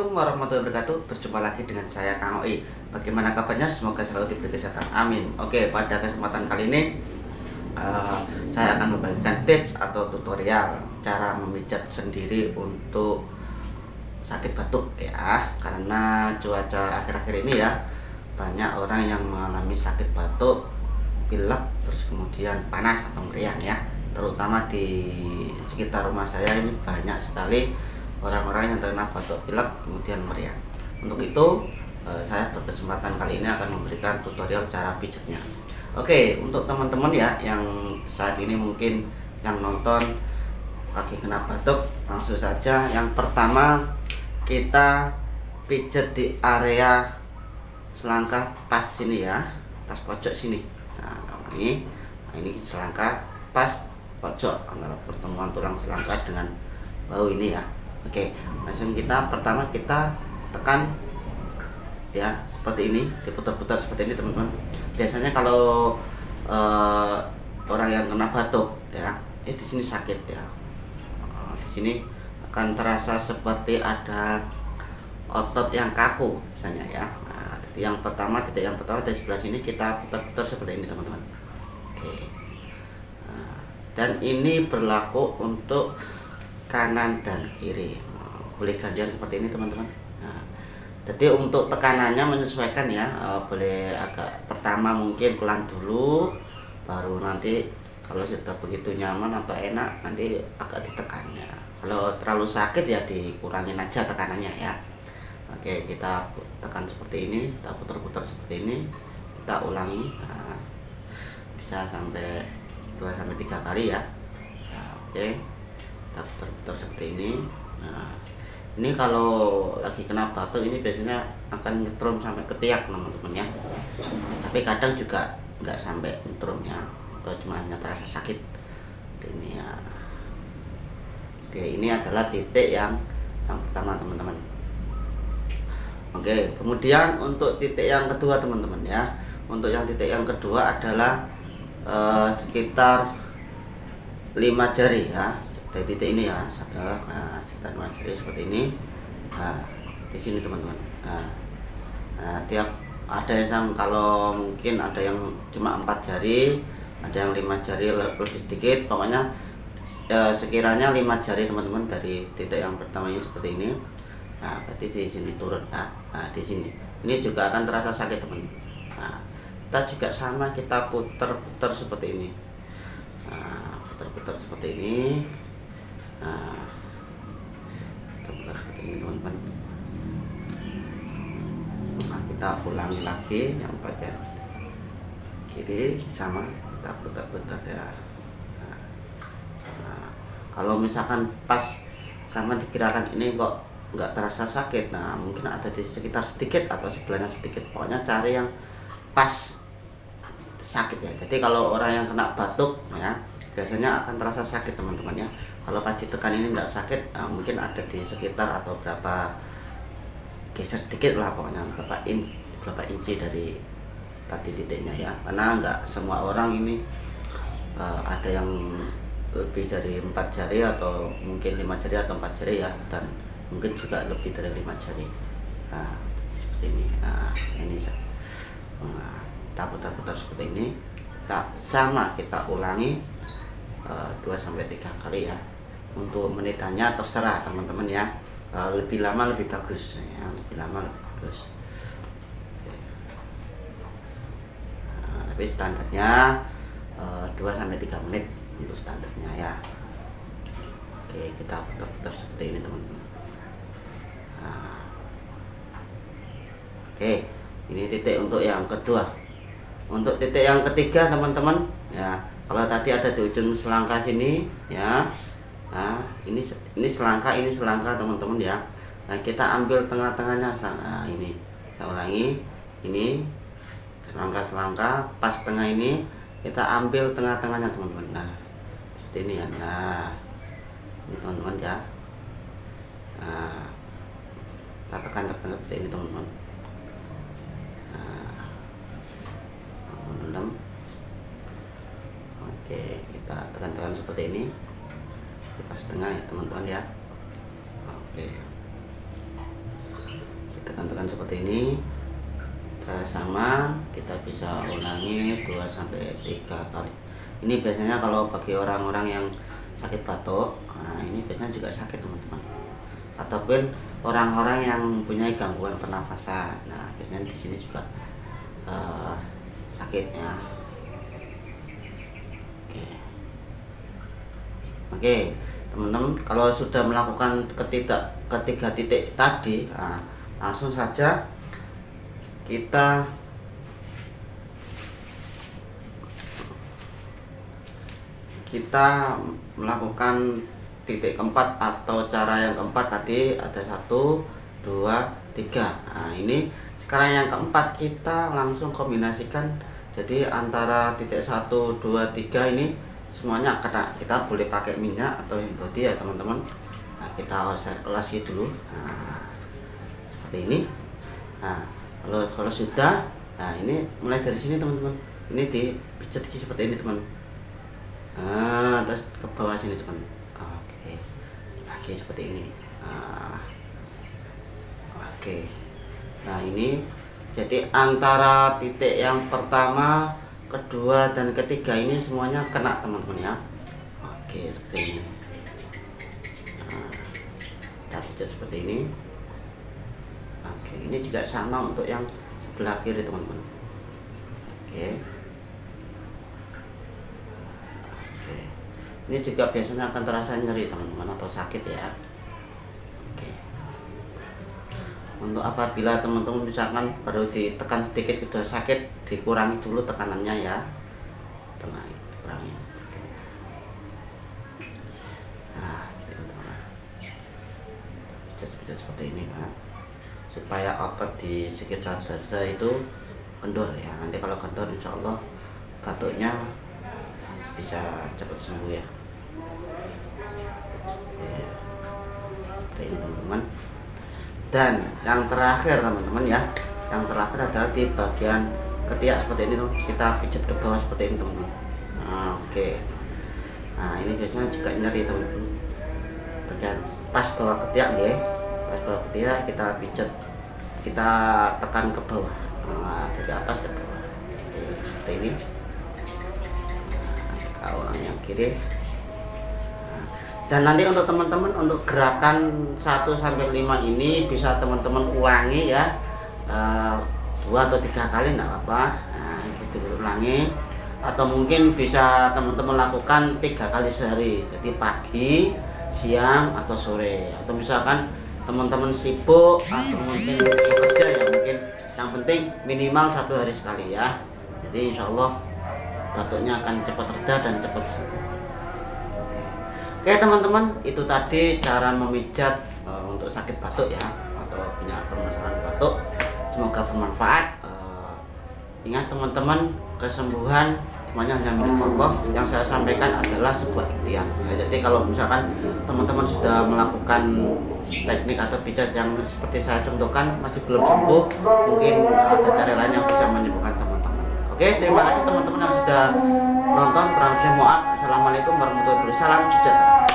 Assalamualaikum warahmatullahi wabarakatuh. Berjumpa lagi dengan saya Kang Oi. Bagaimana kabarnya? Semoga selalu diberi kesehatan. Amin. Oke, pada kesempatan kali ini saya akan membagikan tips atau tutorial cara memijat sendiri untuk sakit batuk ya. Karena cuaca akhir-akhir ini ya, banyak orang yang mengalami sakit batuk, pilek, terus kemudian panas atau meriang ya. Terutama di sekitar rumah saya ini banyak sekali orang-orang yang terkena batuk pilek kemudian meriang. Untuk itu saya berkesempatan kali ini akan memberikan tutorial cara pijatnya. Oke, untuk teman-teman ya yang saat ini mungkin yang nonton lagi kena batuk, langsung saja yang pertama kita pijat di area selangkah pas sini ya, pas pojok sini. Nah ini selangkah pas pojok antara pertemuan tulang selangkah dengan bahu ini ya. Oke, langsung pertama kita tekan ya seperti ini, diputar-putar seperti ini teman-teman. Biasanya kalau orang yang kena batuk ya, di sini sakit ya, di sini akan terasa seperti ada otot yang kaku misalnya ya. Nah, titik yang pertama dari sebelah sini kita putar-putar seperti ini teman-teman. Oke, nah, dan ini berlaku untuk kanan dan kiri, boleh gantian seperti ini teman-teman. Nah, jadi untuk tekanannya menyesuaikan ya, boleh agak pertama mungkin pelan dulu, baru nanti kalau sudah begitu nyaman atau enak nanti agak ditekan ya. Kalau terlalu sakit ya dikurangin aja tekanannya ya. Oke, kita tekan seperti ini, kita putar-putar seperti ini, kita ulangi, nah, bisa sampai 2-3 kali ya. Nah, oke, kita putar-putar seperti ini. Nah, ini kalau lagi kena batuk ini biasanya akan nyetrum sampai ketiak teman-teman ya, tapi kadang juga nggak sampai nyetrum ya, atau cuma hanya terasa sakit ini ya. Oke, ini adalah titik yang pertama teman-teman. Oke, kemudian untuk titik yang kedua teman-teman ya, untuk yang titik yang kedua adalah sekitar 5 jari ya dari titik ini ya, sekitar 5 jari seperti ini. Nah, di sini teman-teman. Nah, tiap ada yang kalau mungkin ada yang cuma 4 jari, ada yang 5 jari lebih sedikit, pokoknya sekiranya 5 jari teman-teman dari titik yang pertama ini seperti ini. Nah, berarti di sini turun ya. Nah, di sini ini juga akan terasa sakit teman-teman. Nah, kita juga sama, kita putar-putar seperti ini. Nah, putar-putar seperti ini. Nah, putar-putar seperti ini teman-teman. Nah, kita ulangi lagi yang bagian kiri sama, kita putar-putar ya. Nah, kalau misalkan pas sama dikirakan ini kok nggak terasa sakit, nah mungkin ada di sekitar sedikit atau sebelahnya sedikit, pokoknya cari yang pas sakit ya. Jadi kalau orang yang kena batuk ya biasanya akan terasa sakit teman-teman ya. Kalau pas ditekan ini nggak sakit, nah, mungkin ada di sekitar atau berapa geser sedikit lah, pokoknya berapa inci dari tadi titiknya ya. Karena nggak semua orang ini ada yang lebih dari 4 jari atau mungkin 5 jari atau 4 jari ya, dan mungkin juga lebih dari 5 jari. Nah, seperti ini. Nah, ini kita putar-putar seperti ini. Kita ulangi 2-3 kali ya. Untuk menitannya terserah teman-teman ya. Lebih lama lebih bagus ya, lebih lama lebih bagus. Oke. Nah, tapi standarnya 2-3 menit untuk standarnya ya. Oke, kita putar-putar seperti ini teman-teman. Nah, oke, ini titik untuk yang kedua. Untuk titik yang ketiga teman-teman ya, kalau tadi ada di ujung selangkah sini ya. Nah, ini selangkah teman-teman ya. Nah, kita ambil tengah-tengahnya. Nah, ini saya ulangi, ini selangkah pas tengah ini kita ambil tengah-tengahnya teman-teman. Nah, seperti ini ya. Nah, ini teman-teman ya. Nah, kita tekan seperti ini teman-teman. Nah, oke, kita tekan seperti ini di pas tengah ya teman-teman ya. Oke, tekan-tekan seperti ini. Sama kita bisa ulangi 2 sampai 3 kali. Ini biasanya kalau bagi orang-orang yang sakit batuk, nah ini biasanya juga sakit teman-teman, ataupun orang-orang yang punya gangguan pernafasan. Nah biasanya di sini juga sakitnya. Oke teman-teman, kalau sudah melakukan ketiga titik tadi, nah, langsung saja kita melakukan titik keempat atau cara yang keempat. Tadi ada 1, 2, 3. Nah ini sekarang yang keempat kita langsung kombinasikan. Jadi antara titik 1, 2, 3 ini semuanya kena. Kita boleh pakai minyak atau body ya teman-teman. Nah, kita olesi dulu. Nah, seperti ini. Nah, kalau sudah, nah ini mulai dari sini teman-teman. Ini dipijat seperti ini teman. Nah, terus ke bawah sini teman. Oke. Lagi seperti ini. Nah, oke. Nah, ini jadi antara titik yang pertama, kedua, dan ketiga ini semuanya kena teman-teman ya. Oke seperti ini. Nah, kita pijat seperti ini. Oke, ini juga sama untuk yang sebelah kiri teman-teman. Oke. Oke. Ini juga biasanya akan terasa nyeri teman-teman atau sakit ya. Oke. Untuk apabila teman-teman misalkan baru ditekan sedikit sudah sakit, dikurangi dulu tekanannya ya. Kurangi. Nah, gitu teman-teman. Pijat seperti ini Pak, supaya otot di sekitar dada itu kendor ya. Nanti kalau kendor insya Allah batuknya bisa cepat sembuh ya. Oke, ini teman-teman. Dan yang terakhir teman-teman ya, yang terakhir adalah di bagian ketiak seperti ini tuh. Kita pijat ke bawah seperti ini teman-teman. Nah, oke. Nah ini biasanya juga nyeri teman-teman, bagian pas bawah ketiak ya. Pas bawah ketiak kita pijat, kita tekan ke bawah. Nah, dari atas ke bawah. Oke, seperti ini. Nah, kita ulang yang kiri. Dan nanti untuk teman-teman, untuk gerakan 1 sampai 5 ini bisa teman-teman ulangi ya, 2 atau 3 kali enggak apa-apa. Nah, itu ulangi, atau mungkin bisa teman-teman lakukan 3 kali sehari. Jadi pagi, siang, atau sore. Atau misalkan teman-teman sibuk atau mungkin bekerja ya, mungkin yang penting minimal 1 hari sekali ya. Jadi insya Allah batuknya akan cepat reda dan cepat sembuh. Oke teman-teman, itu tadi cara memijat untuk sakit batuk ya, atau punya permasalahan batuk. Semoga bermanfaat. Ingat teman-teman, kesembuhan semuanya hanya milik Allah. Yang saya sampaikan adalah sebuah ikhtiar ya. Jadi kalau misalkan teman-teman sudah melakukan teknik atau pijat yang seperti saya contohkan masih belum sembuh, mungkin ada cara lain yang bisa menyembuhkan teman-teman. Oke, terima kasih teman-teman yang sudah nonton. Kurang lebih mohon maaf. Assalamualaikum warahmatullahi wabarakatuh. Salam sejahtera.